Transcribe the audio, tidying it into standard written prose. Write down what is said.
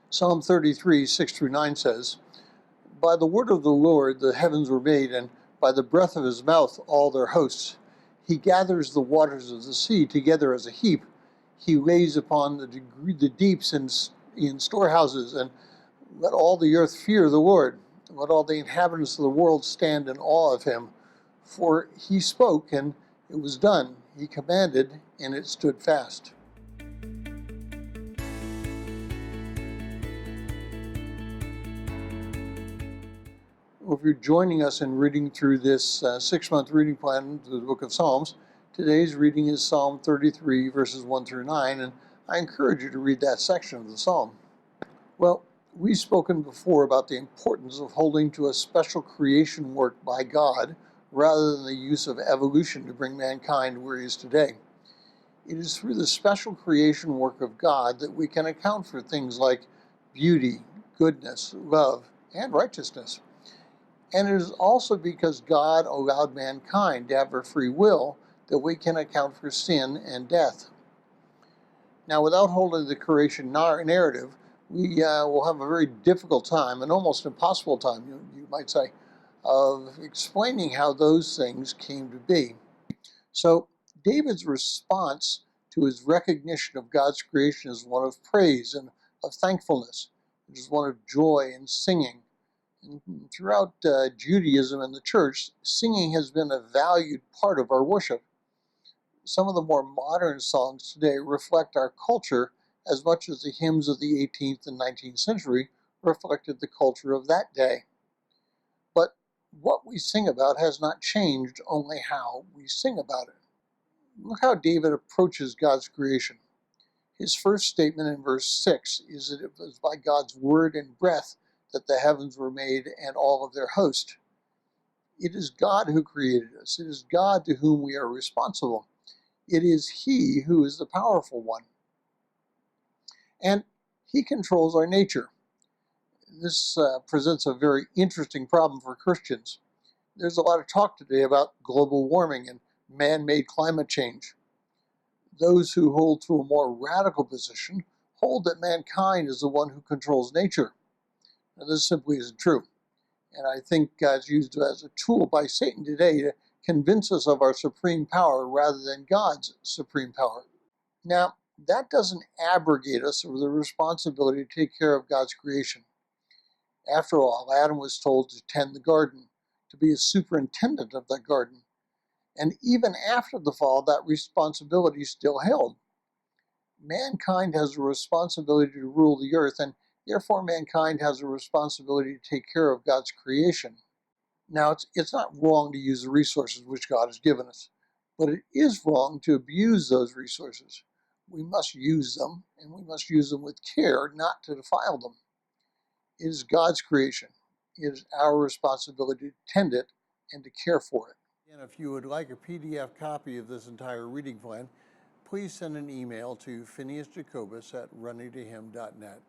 Psalm 33, 6 through 9 says, "By the word of the Lord the heavens were made, and by the breath of his mouth all their hosts. He gathers the waters of the sea together as a heap. He lays upon the deeps in storehouses, and let all the earth fear the Lord. Let all the inhabitants of the world stand in awe of him. For he spoke, and it was done. He commanded, and it stood fast." Well, if you're joining us in reading through this 6-month reading plan through the book of Psalms, today's reading is Psalm 33, verses 1 through 9, and I encourage you to read that section of the psalm. Well, we've spoken before about the importance of holding to a special creation work by God rather than the use of evolution to bring mankind where he is today. It is through the special creation work of God that we can account for things like beauty, goodness, love, and righteousness. And it is also because God allowed mankind to have a free will that we can account for sin and death. Now, without holding the creation narrative, we will have a very difficult time, an almost impossible time, you might say, of explaining how those things came to be. So, David's response to his recognition of God's creation is one of praise and of thankfulness. It is one of joy and singing. And throughout Judaism and the church, singing has been a valued part of our worship. Some of the more modern songs today reflect our culture as much as the hymns of the 18th and 19th century reflected the culture of that day. But what we sing about has not changed, only how we sing about it. Look how David approaches God's creation. His first statement in verse 6 is that it was by God's word and breath that the heavens were made and all of their host. It is God who created us. It is God to whom we are responsible. It is He who is the powerful one. And He controls our nature. This presents a very interesting problem for Christians. There's a lot of talk today about global warming and man-made climate change. Those who hold to a more radical position hold that mankind is the one who controls nature. Now, this simply isn't true. And I think God's used it as a tool by Satan today to convince us of our supreme power rather than God's supreme power. Now, that doesn't abrogate us of the responsibility to take care of God's creation. After all, Adam was told to tend the garden, to be a superintendent of that garden. And even after the fall, that responsibility still held. Mankind has a responsibility to rule the earth, and therefore mankind has a responsibility to take care of God's creation. Now, it's not wrong to use the resources which God has given us, but it is wrong to abuse those resources. We must use them, and we must use them with care, not to defile them. It is God's creation. It is our responsibility to tend it and to care for it. And if you would like a PDF copy of this entire reading plan, please send an email to phineasjacobus@runningtohim.net.